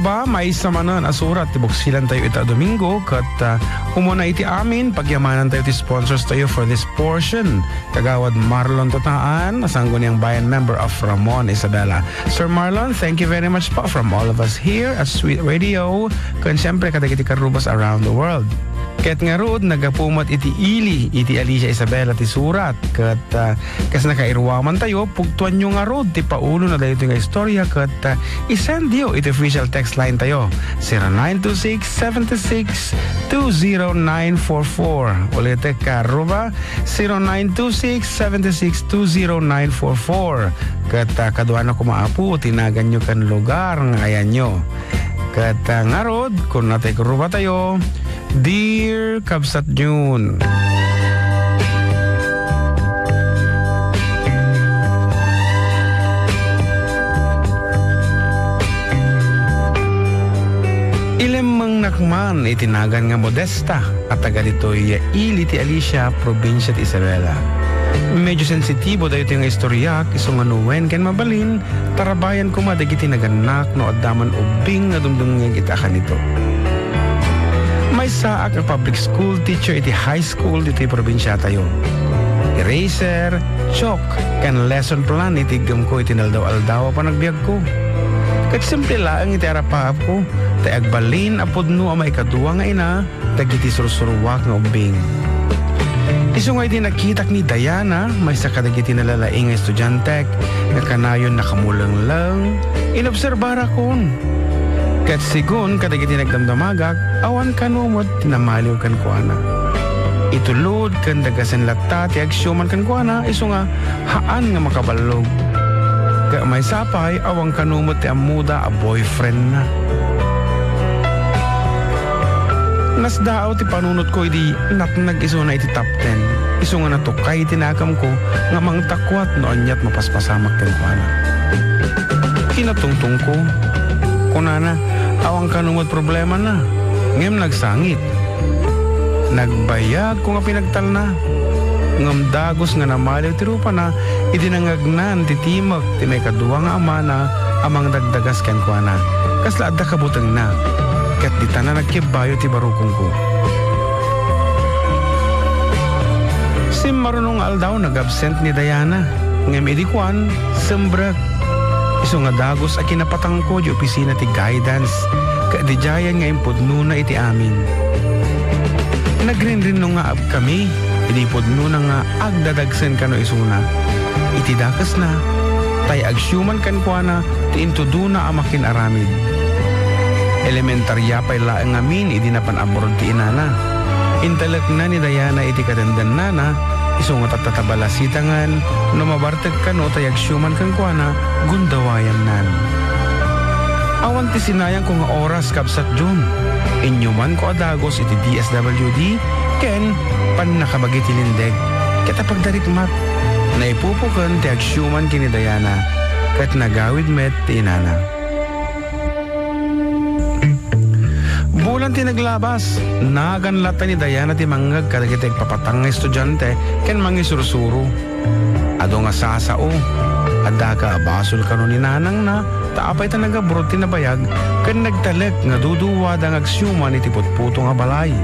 Aruba, may samanan asurat tibok silan tayo ita Domingo kat umuna iti amin pagyamanan tayo ti sponsors tayo for this portion. Kagawad Marlon Totaan, nasanggo niyang bayan member of Ramon Isabela. Sir Marlon, thank you very much po from all of us here at Sweet Radio. Kan siyempre kadagiti karubas around the world. Ket nga rood nagapumat iti ili iti Alicia Isabela ti surat ket kas nakairwaman tayo pugtuan nyo nga rood ti paulo na dayo nga istorya ket isend dio iti official text line tayo 0926-76-20944 ulit karuba 0926-76-20944 ket kaduan na kumaapu tinagan nyo kan lugar nga ayan nyo ket nga rood kung natay karuba tayo Dear Kabsat June, ilemang nakman itinagan nga Modesta at taga dito'y ili ti Alicia, probinsya ti Isabela. Medyo sensitibo dayo ti nga istoryak isong anuwen ken mabalin tarabayan ko madagiti naganak no addaman ubing nga dumdumngeg itakan nito. May saak ang public school teacher iti high school dito yung probinsya tayo. Eraser, chalk, kan lesson plan iti gam ko iti naldaw-aldaw pa nagbiag ko. Kat simple lang iti arapahap ko, tay agbalin apod no ang maikaduwa nga ina, dagiti sursuruwak nga ubing. Iso nga iti nakitak ni Diana, may sa kadagiti nalalaing nga estudyante, nga kanayon nakamulang lang, inobserbara kon. Kat sigun kadagiti nagdamdamagak, awan kanumot tinamaliw kan kuana. Itulod kan dagasan latta ti agsyuman kan kuana, iso nga haan nga makabalog. Ka may sapay, awang kanumot ti amuda a boyfriend na. Nasdaaw ti panunot ko iti natnag iso na iti top 10. Iso nga natukay tinakam ko nga mangtakwat noon yat mapaspasamak kan kuana. Kinatungtong ko, kunana, awang kanumot problema na. Ngem nagsangit. Nagbayag ko nga pinagtal na. Ngam dagos nga namaliw ti rupa na, idinangagnan ti timak ti may kaduwa nga ama na amang dagdagas ken kuana. Kasla adda kabutang na. Ket di tanan nagkibayo ti barukong ko. Si marunong aldaw nag-absent ni Diana. Ngem idikuan, sembrag. Iso nga dagos a kinapatang ko di opisina ti guidance ka di jayan nga impudno na iti amin. Nagrinrinno nga ab kami, inipudno na nga agdadagsen kano isuna. Iti dakas na, tay agsyuman kan kuana ti intudo na amakin aramid. Elementarya pay laeng amin idi napan-abroad ti inana. Intalak na ni Diana iti kadandan nana, iso nga tatatabala sitangan, no mabartag kano tay agsyuman kan kuana, gundawayan nan. Awan ti sinayang ko nga oras Kabsat June. Inyuman ko adagos iti DSWD, ken pan nakabagi ti lindeg. Kita pagdarikmat, naipupukan ti agsyuman kini Diana, kat nagawid met ti inana. Bulan ti naglabas, naganlata ni Diana ti manggag kadagiti agpapatang nga estudyante ken mangisursuro. Ado nga sasao, adda ka basol kano ni nanang na, taapay ta nagabrod ti nabayag, ken nagtalek nga duduwad ang agsyuman iti putputo nga balay.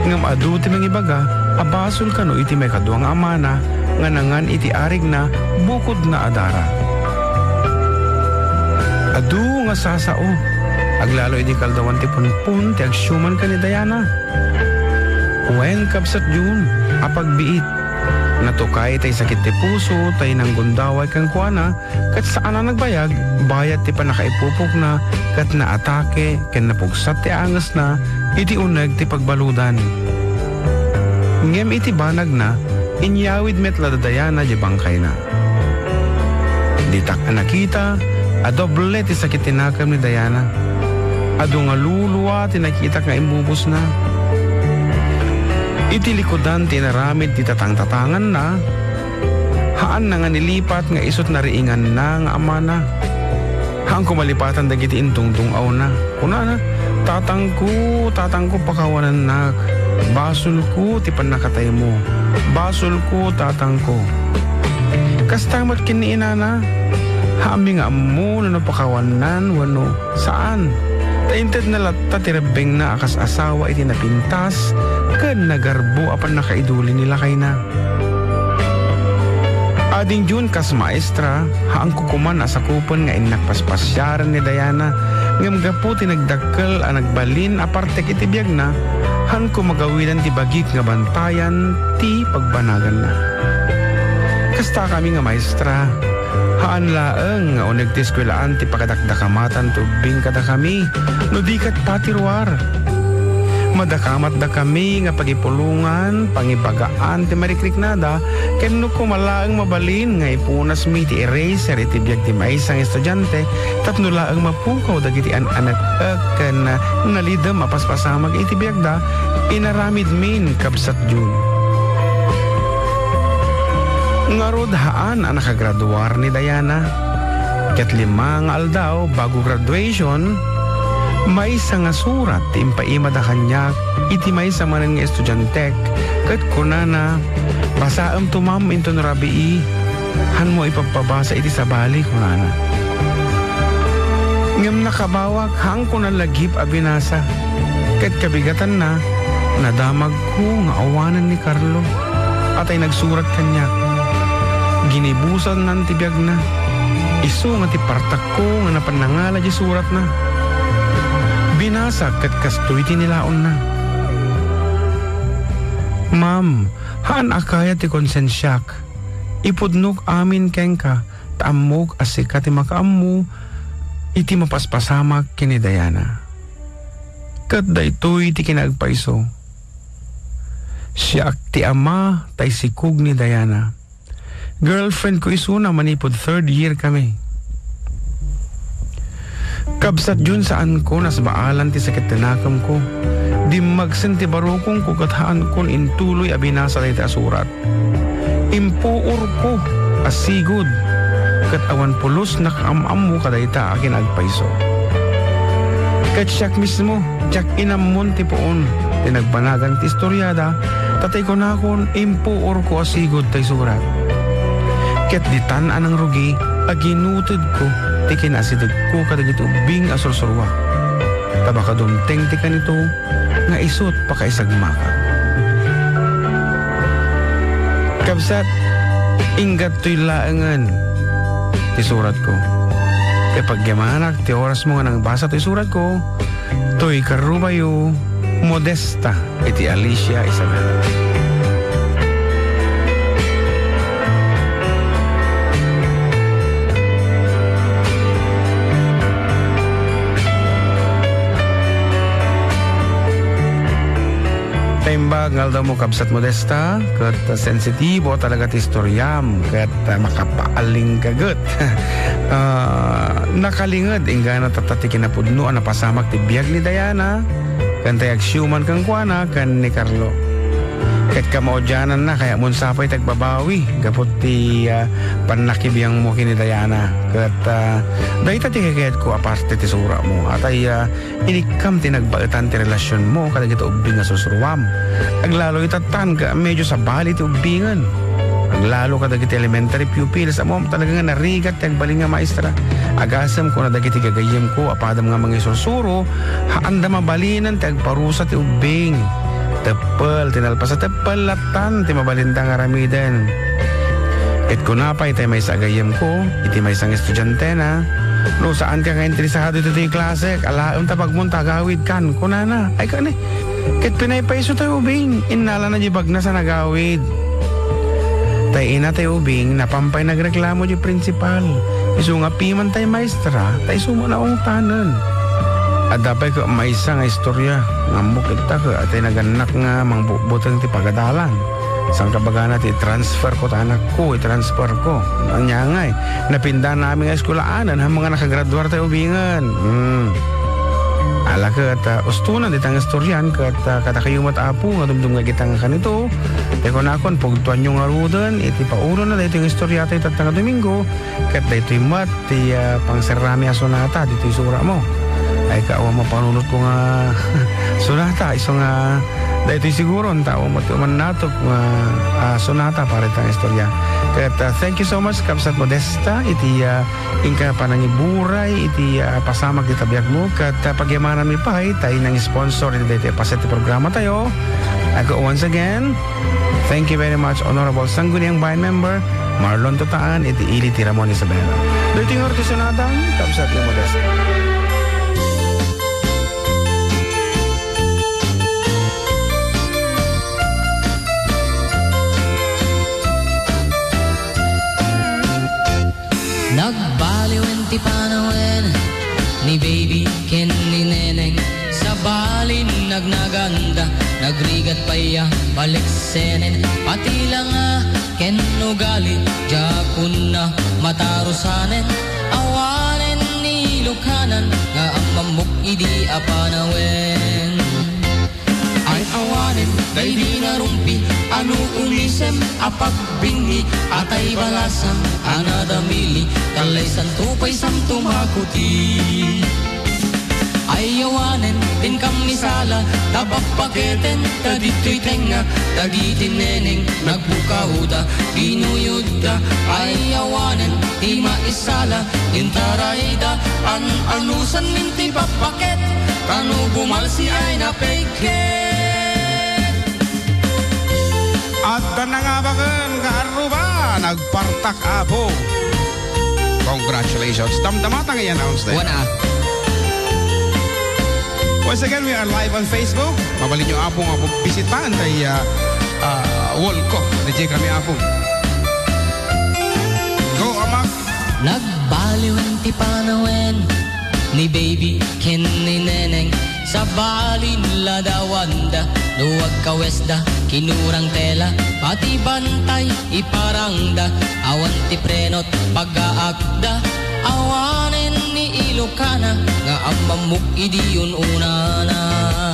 Ngam adu ti mangibaga, abasol kano iti may kaduang amana, nga nangan iti arig na, bukod na adara. Adu nga sasao, aglalo iti kaldawan ti punpun ti agsyuman ka ni Diana. Wen Kabsat June, apagbiit. Natukay tay sakit ti puso, tay nang gundaway kang kuana, kat saan na nagbayag, bayat ti panakaipupok na, kat naatake, ken napugsat ti angas na, iti uneg ti pagbaludan. Ngem iti banag na, inyawid metla da Diana di bangkay na. Ditak na nakita, adoble ti sakit tinakam ni Diana. Ado nga luluwa, tinakita nga imubos na. Iti likodan tinaramid ti tatang-tatangan na. Haan na nga nilipat nga isot na riingan na nga ama na. Haan kumalipatan dagiti intungtung aw na. Kuna na, tatang ko pakawanan na. Basol ko ti panakatay mo. Basol ko tatang ko. Kastamat kini inana. Hami nga amo na napakawanan wano saan. Tainted na latta tirabeng na akas asawa iti napintas ken nagarbo apan nakaiduli nila kay na. Ading June kas maestra, haang kukuman asakupon nga inakpaspasyaran ni Diana, ngam gapo tinagdakkel a nagbalin aparte iti biyag na, han ko magawilan ti bagik nga bantayan ti pagbanagan na. Kasta kami nga maestra, haan laeng nga uneg ti eskwelaan ti pakadakdakamatan tubing kada kami, no dikat patiruar. Madakamat da kami nga pagipulungan, pangibagaan ti marikriknada, ken no kumalaang mabalin nga ipunas mi ti eraser iti biyag ti maisang estudyante, tapno laang mapukaw dagiti anak ken nalidem mapaspasamag iti biyag da, inaramid min kabsat June. Ngarod haan ang nakagraduar ni Diana, ket 5 nga aldaw bago graduation, may isa nga surat ti impaima da kanya iti may sa manan nga estudyante ket kunana basaem tumam into no rabii han mo ipapabasa iti sabali kunana ngem nakabawak hang kunan lagip a binasa ket kabigatan na nadamag ko nga awanan ni Carlo atay nagsurat kanya ginibusan nan ti biag na isu nga ti partak ko nga napanangala di surat na binasa ket kastoy ti nilaon na. Ma'am, haan akaya ti konsensyak. Ipudnok amin kengka, taamog asika ti makaammo, iti mapaspasamak kini Diana. Ket daytoy ti kinagpaiso. Siya ti ama tay sikug ni Diana. Girlfriend ko isuna manipod 3rd year kami. Kabsat June saan ko nasbaalan ti sakit tinakam ko. Di magsen ti barukong ko kathaan kon intuloy abinasa ti asurat. Impuor ko asigod kat awan pulos nakamam mo kadayta akin agpaiso. Kat siyak mismo, siyak inamon ti poon. Tinagbanagan ti istoryada, tatay ko na kon impuor ko asigod ti surat. Ket ditan anang rugi, aginutod ko ti kinasidag ko kadagiti ubing asursurwa. Tabaka dumteng ti kanito nga isot pakaisagmaka. Kabsat, ingat to'y laangan ti surat ko. Kaya pagyamanak ti oras mo nga nang basa to'y surat ko, to'y karubayo Modesta iti Alicia Isabela. Taimbag ngal daw mo kabsat Modesta ket sensitibo talaga ti istoryam ket makapaaling kaget. Nakalinged ingana tatati kinapudno ang napasamak ti biag ni Diana kan tayag syuman kang kuana kan ni Carlo. Ket kamaudyanan na kaya mun sapay tagbabawi gapot ti panakibiyang mo kini Diana ket dayta ti kayat ko aparte ti sura mo atay inikam ti nagbaetan ti relasyon mo kadagiti ubing nga susuruam aglalo itatan ka medyo sa bali ti ubingan aglalo kadagiti elementary pupils amo talaga nga narigat ti agbaling nga maestra agasem ko na dagiti gagayem ko apadam nga mga sursuro haanda mabalinan ti agparusa ti ubing tepel, tinalpas sa tepel latan, ti mabalintang aramiden. It kunapay tayo may sagayem ko, iti may isang estudyante na, no saan ka nga interesado ito ti klase, alaam tapag mong tagawid kan, kunana, ay ka ni, kit pinaypaiso tayo ubing, inala na di bag na sa nagawid. Tay ina tayo ubing, napampay nagreklamo di principal, iso nga piman tayo maestra, tayo sumanaong tanan. At dapat ko may isang istorya nga kita ko at ay naganak nga mangbutang ti pagadalan. Sang kabaga na ti transfer ko ta anak ko, i-transfer ko. Ang nyangay, napinda namin nga eskulaanan ang mga nakagraduar tayo ubingan. Ala ka at ustunan ditang istoryan ka at katakayumat apo nga dumdum nga kitang kanito. Teko na akon, pugtuan yung arudan, iti paulo na dito yung istorya tayo tatang Domingo. Kat dito yung mat, ti pangserami asonata, dito yung sura mo. Ay kaawa mapanunod ko nga sunata iso nga Dahil ito'y siguro ang tao mo manatop sonata para itang istorya. Kaya thank you so much Kapsat Modesta. Iti ingka panangiburay, iti pasamak di tabiag mo. Kat pagyamanan mi pahay, tayo nang sponsor iti paseti programa tayo. Once again, thank you very much Honorable Sangguniang Bayan Member Marlon Tutaan, iti Ili ti Ramon Isabela. Dahil ito yung orkesonatang Kapsat ni Modesta. Nagbaliwen ti panawin ni baby ken ni neneng sa balin nagnaganda nagrigat paya balik senen pati lang ken ugali jakun na matarusanen awanen ni lukanan nga amamuk idi apanawen ay awanen day di narumpi anu umisem apagbingi atay balasang anadamili kalay santupay santumakuti ay awanen din kami sala tabak paketen tadito'y tenga tagitin neneng nagbukahuda ginuyuda ay awanen di maisala intarayda anusan minti papaket kanu bumalsi ay napeket at nangangabakan kaaruba nagpartak apo. Congratulations. Damdamata ngayon announce na. Wana. Once again, we are live on Facebook. Mabalin nyo apo nga bisitahan kay wall ko. DJ kami apo. Go, amak. Nagbaliwen ti panawen ni baby ken ni neneng sa balin ladawanda duwag kawesda kinurang tela pati bantay iparangda awan ti prenot pag-aakda awanen ni ilokana nga amamuk idiyon unana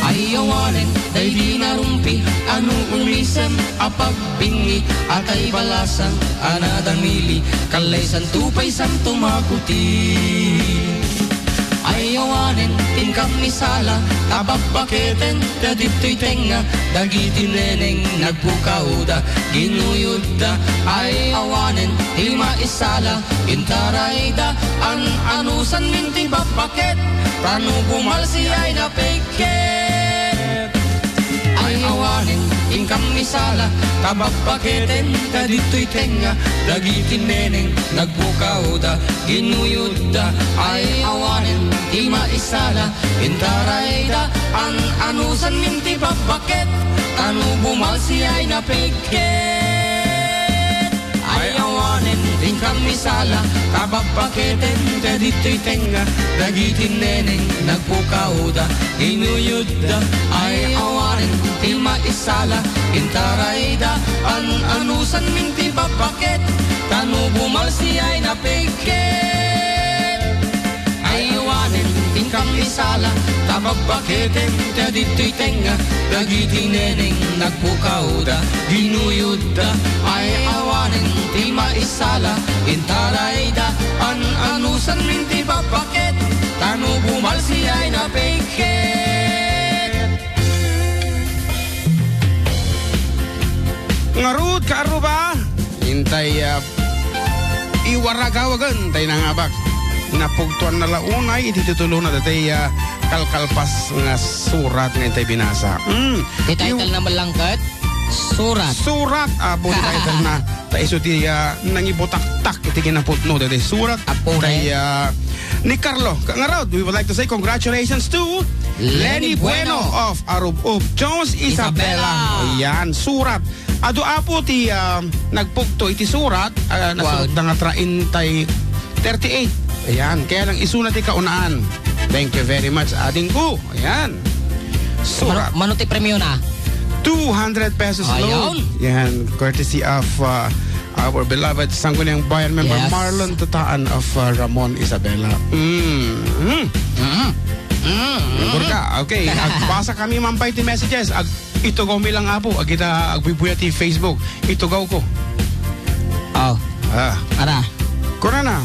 ay awanen day di narumpi anu umisem apagbingi atay balasang anadamili kalay santupay santumakuti ay awanen tin kami sala tababaketen dadito'y tenga dagitin neneng nagpukauda ginuyuda ay awanen ti maisala intarayda anusan minti babaket tanu bumalsi ay napeket ay awanen tin kami sala tababaketen dadito'y tenga dagitin neneng nagpukauda ginuyuda ay awanen di maisala intarayda anusan minti babaket tanu bumalsi ay napeket ay awanen din kami sala kababaketen dadito'y tenga dagitin neneng nagpukauda ginuyuda ay awanen di maisala intarayda anusan minti babaket tanu bumalsi ay napeket ay awanen din kami sala tababaketen dadito'y tenga dagitin neneng nagpukauda ginuyuda ay awanen di maisala intarayda anusan minti babaket tanu bumalsi ay napeket Ngarud kaaruba intay iwaragawagan tay nangabak napugtuan na launay ititutulo na datay kalkalpas nga surat nga intay binasa. Di title na malangkat surat abo title na tayo ti nangibutak-tak iti kinaputno datay surat tay ni Carlo Ngarod. We would like to say congratulations to Lenny Bueno of Arub Jones Isabela. Ayan, surat ado apo ti nagpugto iti surat nasulat na nga 38. Ayan, kaya lang isunat ti kaunaan. Thank you very much, ading ko. Ayan. Surat. Mano ti premyo na? 200 pesos loan. Yan, courtesy of our beloved Sangguniang Bayan Member Marlon Tutaan of Ramon Isabela. Burka, okay. Agbasa kami mampay ti messages. Itugaw mi lang apo. Agita agbibuya ti Facebook. Itugaw ko. Oh. Ara. Kuna na.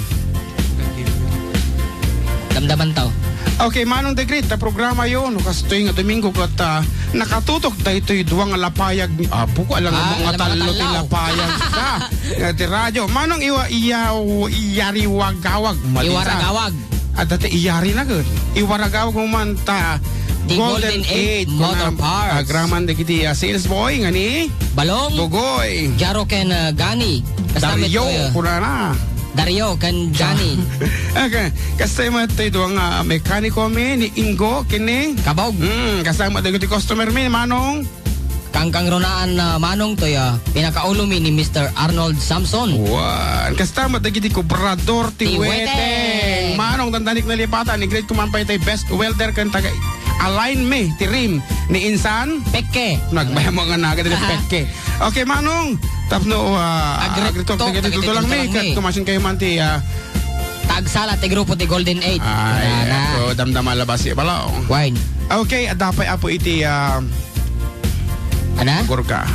Damdaman tao. Okay, Manong the Great, ta programa yon kastoy nga Domingo kat nakatutok tayo ito'y duwang lapayag buko alang mga talo ti lapayag ka ti radyo. Manong iyariwagawag Iwaragawag. at dati iyari na gud iwaragawag mo man ta The Golden 8 Motor Parts. Agraman de kiti sales boy nga ni Balong. Bugoy Jaro ken Gani. Kastamit Dario ko, kurana. Dario ken Gani. Okay, kasama tayo doang mekaniko mi ni Ingo kini. Kabog. Kasama tayo ti customer mi Manong. Kangkang ronaan na Manong to ya. Pinakaulo mi ni Mr. Arnold Samson. Wan, kasama tayo ti Kubrador ti Ti Weteng. Weteng. Manong tandanik na lipatan ni Great kumampay tayo best welder kan taga align me ti rim ni Insan. Pekke. Nagbayang mga naga din petke. Okay, Manong. Tapno agritok Agritok, taga dito lang mi kat kumasin kayo man ti Tagsala ti grupo ti Golden 8. ay so damdama labas si balaw. Wine. Okay, adapay apo iti Ana? Gorka.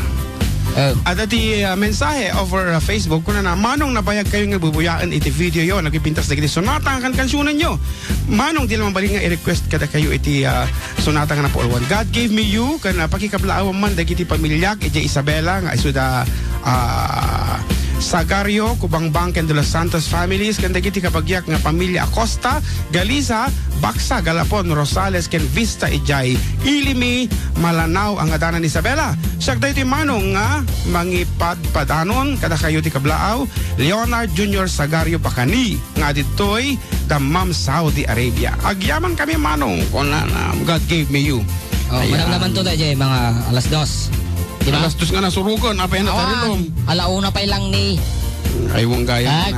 At iti mensahe over Facebook kuna na Manong nabayag kayo nga bubuyaan iti video yo nagpipintas na iti sonata kan kansyonan nyo. Manong di naman balik nga i-request kada kayo iti sonata nga na po one. God gave me you kana pakikablaaw man dagiti pamilyak iti Isabela nga isuda Sagario, Kubangbang, ken de los Santos families, ken dagiti kapagyak nga pamilya Acosta, Galisa, Baksa, Galapon, Rosales, ken Vista, Ijay, Ilimi, Malanao, ang adanan ni Isabela. Siya dahi ti Manong nga mangipad-padanon kada kayo ti kablaaw, Leonard Jr. Sagario Pakani, nga ditoy Dammam, Saudi Arabia. Agyaman kami Manong, kung na God gave me you. Manang naman to dahil mga alas 2. Diba? Alas dos nga nasurugan, apa yan natarilom. Alauna pa lang ni. Ay, wong gaya.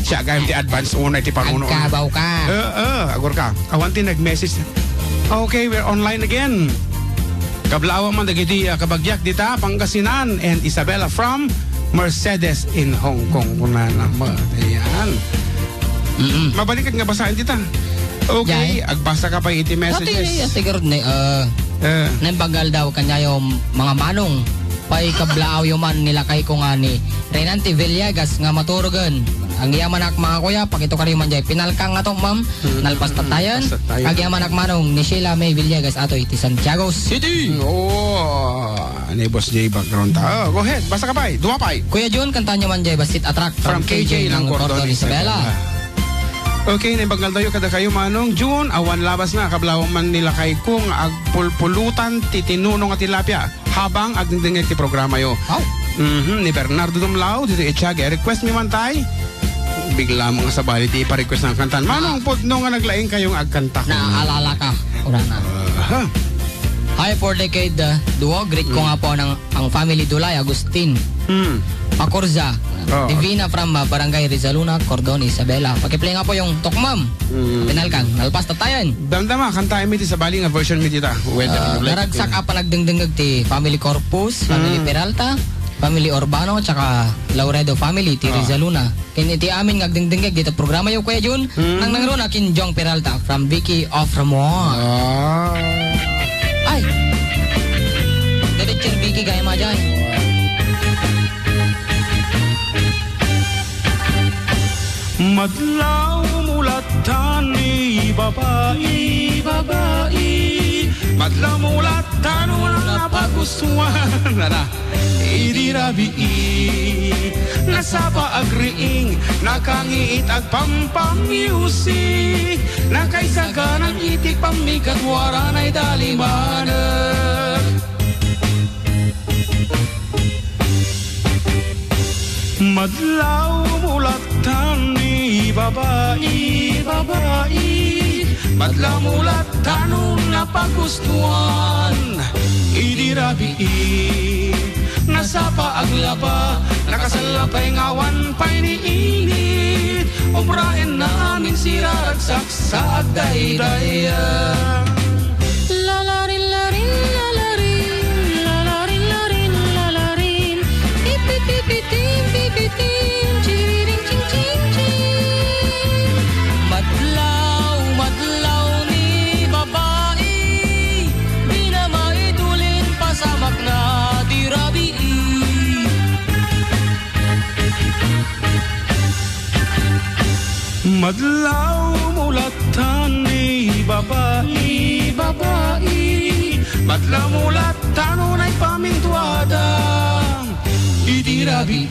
Siya gaya ti advance una ti panuno. Agkabaw ka. Agor ka. Awanti nag-message. Okay, we're online again. Kablawa man dagiti kabagyak dita, Pangasinan and Isabella from Mercedes in Hong Kong. Kuna naman. Ayan. Mabalikat nga basahin dita. Okay, agbasa ka pa iti messages. Siguro Nembagal daw kanya yung mga manong pay kablaaw yung man nila kay ko nga ni Renante Villegas nga maturugan ang yaman ak mga kuya pakito kari man jay pinalkang nga to ma'am nalpas tatayan kag yaman ak manong ni Sheila May Villegas ato iti Santiago City. Ni Boss J background ta. Go ahead, basta ka pa. Duwapay. Kuya Jun kanta niya man jay basit attract from KJ ng Cordon Isabela. Okay, naibagal tayo kada kayo Manong June, awan labas na kablawang man nila kay kung agpulpulutan titinunong at tilapia habang agdingdingig ti programa yo. Ni Bernardo Dumlao dito itsyag request mi man tay. Bigla mga sabali ti pa-request ng kantan. Manong pudno nga naglaing kayong agkanta. Naaalala ka. Ura na. Hi for decade duo greet ko nga po ng ang family Dulay Agustin. Pakurza. Divina from Barangay Rizaluna, Cordon Isabela. Pakiplay nga po yung Tokmam. Pinalkan. Nalpas tatayan. Damdama kantahin mi ti sabali nga version mi dita. Naragsak pa nagdingdingag ti Family Corpus, Family Peralta, Family Urbano, tsaka Lauredo Family ti Rizaluna. Kiniti amin ngagdingdingag dito programa yung Kuya Jun. Nang nangruna kin Jong Peralta from Vicky of Ramon. Ay! Diretso Vicky gaya majay. Madlaw mulat tani babae, madlaw mulat tani wala pagustuhan nara idirabi nasapa agriing nakangiit ag pampamyusi nakaisagan ang itik pamikat waranay dalimanan madlaw mulat tani babae, madlaw mulat tanong napagustuhan idirabi nasapa aglaba nakasalapay ngawan pa'y niinit obrain na amin siragsak sa agdaydayan Lalarin, larin, lalarin, lalarin, larin, lalarin, ipipipitim, pipitim, chiriring, ching, ching, ching. Madlaw ni babae, di na maitulin pasamak na dirabi. Madlaw mulat tani Madlamulat tanunay pamintuada Idirabi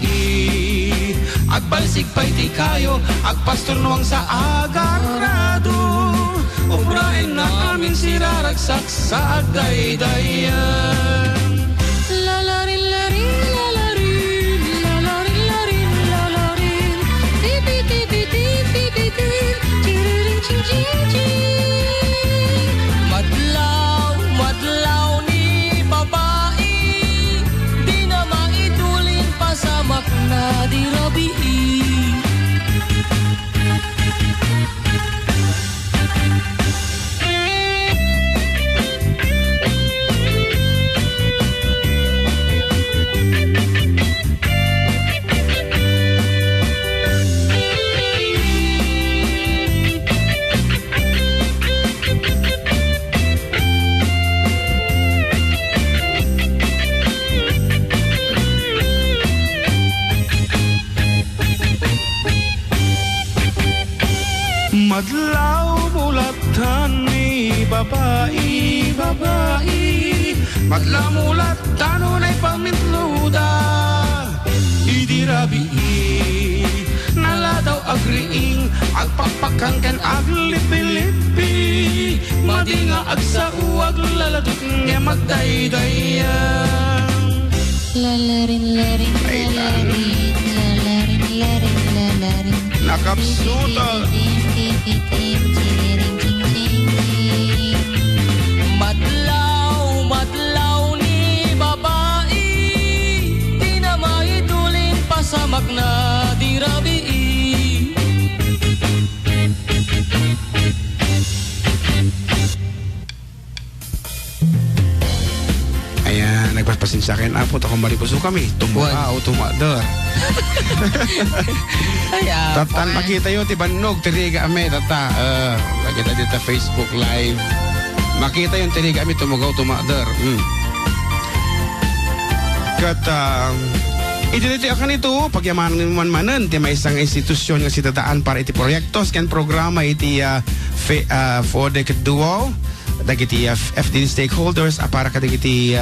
Agbalsig pa iti kayo Agpastor nuwang sa agarado Ubrain na amin siraragsak sa agdaydayan Lalarin, larin, lalarin, lalarin, larin, lalarin. Tipi, tipi, tipi, tipi, tiriring, ching, ching, ching. Madlaw, madlaw ni babae, di na maitulin pasamak na di rabi. Madlaw mulatan ni babae, babae Madlamulat tanunay pamintluda Idirabi Naladaw agriing Agpakpakan kan aglipilipi Madinga agsauag laladot nga magdaydayan Lalarin, larin, lalarin, lalarin, larin, lalarin. Nakapsutal Tipi, tipi, tiriring, ching, ching, ching. Madlaw, madlaw ni babae, di na maitulin pasamak na di rabi. Ayan, nagpapasin sa akin Apo, akong maripuso kami Tumuka o tumador Ay, Tatan makita yun, tibanog, tiriga ame, tata. Makita dito Facebook Live. Makita yun, tiriga ame, tumugaw, tumadar. Kat, iti akan ito, pagyamanan man-manan, ti may isang institusyon nga sitadaan para iti proyektos, kan programa iti for the duo, dagiti FDD stakeholders, para kadagiti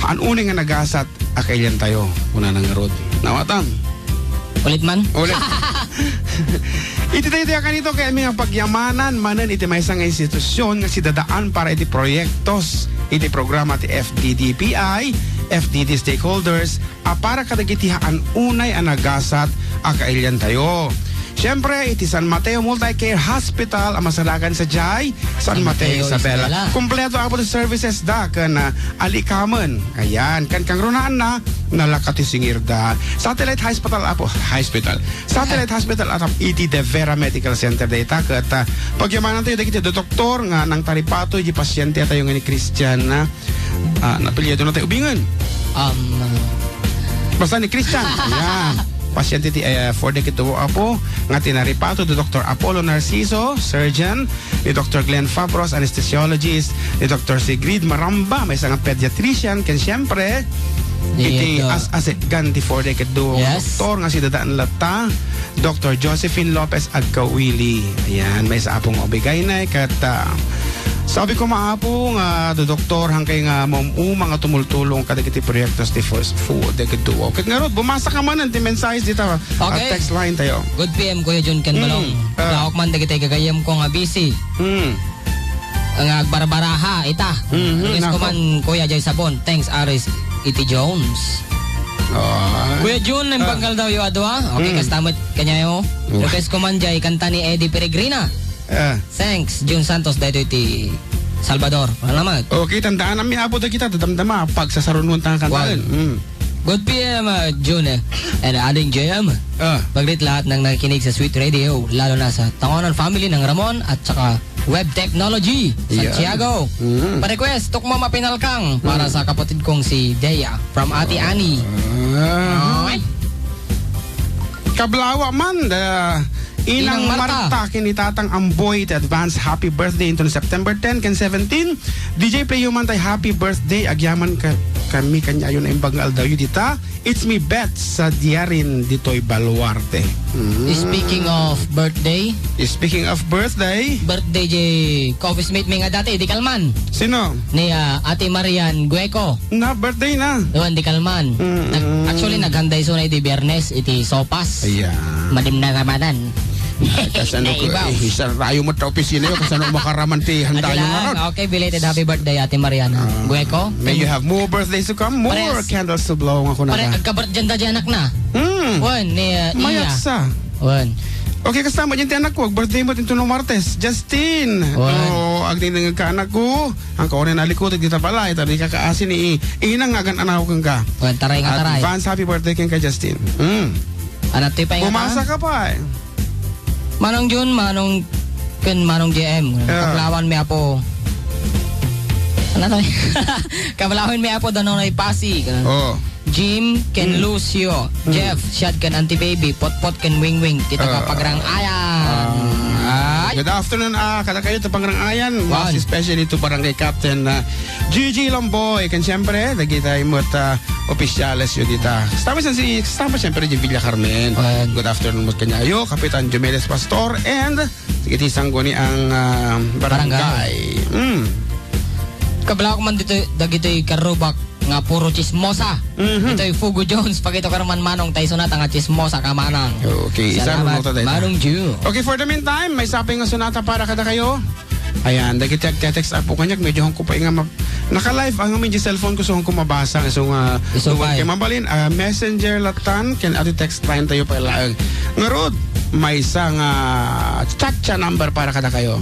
anuning nga nagasat, akailan tayo, una nang road. Nawatan. Ulit man? Ulit. Iti kan ito kaya mga pagyamanan manan iti may isang institusyon nga sidadaan para iti proyektos iti programa ti FDDPI, FDD stakeholders, para kadagitihaan unay anagasat akailyan tayo. Siyempre, iti San Mateo Multi-Care Hospital ang masalagan sa Jai, San Mateo, Isabela. Kompleto ang po services da kan alikaman. Ayan, kan kang runaan na nalakati singir da. Satellite Hospital apo, Satellite Hospital at iti De Vera Medical Center da ita kat pagyamanan tayo dagiti doktor nga nang taripato iti pasyente tayo nga ni Christian na napilyeto na tayo ubingan. Basta ni Christian. Ayan. Pasyente ti for the kituwo apo nga tinaripato ni Dr. Apollo Narciso, surgeon, ni Dr. Glenn Fabros, anesthesiologist, ni Dr. Sigrid Maramba, may isang pediatrician, kan siyempre iti as ganti for the kituwo doktor nga si dadaan lata, Dr. Josephine Lopez Agkawili. Ayan, may isa apong obigay na kat sabi ko maapo nga doktor hangkay nga mga tumultulong kadagiti proyektos ti first food dagito. Ket nga rod bumasa ka man ti mensahe dito at text line tayo. Good PM Kuya John Ken Balong. Laok man dagiti gagayam ko nga busy. Ang agbarbaraha ita. Yes ko man Kuya Jay Sabon. Thanks Aris Iti Jones. Kuya John ng banggal daw yo adwa. Okay kastamot kanya yo. Request ko man Jay kanta ni Eddie Peregrina. Thanks, June Santos dahito iti Salvador. Salamat. Okay, tandaan namin abo da kita dadamdama pag sa sarunun tang kantaan. Good PM, June and adding JM. Paglit lahat ng nakikinig sa Sweet Radio, lalo na sa Tangonan Family ng Ramon at saka Web Technology, Santiago. Pa-request, tukmo mapinalkang para sa kapatid kong si Dea from Ate Annie. Kablawa man Inang Marta kinitatang Amboy ti advance happy birthday into September 10 ken 17. DJ play man tay happy birthday agyaman kami kanyayo na imbang aldaw dita. It's me Bet sa diarin ditoy Baluarte. Speaking of birthday, birthday je coffee mate mi nga dati di Kalman. Sino? Ni Ate Marian Gueco. Na birthday na. Doon di Kalman. Actually naghanday so na iti Biyernes iti sopas. Ayan. Madim na kamanan. Kasano ko isa rayo mo ta opisina yo kasano makaraman ti handa yung aron. Okay, belated happy birthday Ate Marian Gueco. May you have more birthdays to come, more Pares. candles to blow ako na. Pare agka-birthday da anak na. Wan ni Iya. Mayaksa. Wan. Okay, kasama dyan ti anak ko. Birthday mo tinto no Martes. Justin. No, agding nga ka anak ko. Ang kaunin nalikot kita pala. Ito di kakaasin ni inang agan anaw kang ka. Wan taray nga taray. Advance happy birthday kang ka Justin. Anak ti pa nga. Pumasa ka pa eh. Manong Jun, manong JM. Kaplawan mi apo. Ano to? Kaplawan mi apo danon ay pasi. Oh. Jim ken Lucio, Jeff, Shad ken Auntie Baby, Potpot ken Wingwing, tita ka pagrang ayan. Good afternoon, kada kayo ito pangrang ayan. Wow. Mas especially ito barangay captain na Gigi Lamboy. Kan siyempre, lagi tayo mo opisyales yun dito. Stama siyempre di Villa Carmen. Good afternoon mo kanyayo, Kapitan Jomeles Pastor, and sige sangguni ang barangay. Kabla ko man dito, dagito'y karubak nga puro chismosa. Ito'y Fugo Jones, pag ito karuman manong tayo sunata nga chismosa ka manang. Okay, salamat manong Ju. Okay, for the meantime, may saping nga sunata para kada kayo. Ayan, dagit text up po kanyak, medyo hong ko pa nga naka-live ang aming cellphone ko so hong ko mabasa. So kay mabalin, messenger latan, can ati text line tayo pa lang. Ngarod, may isang chat number para kada kayo.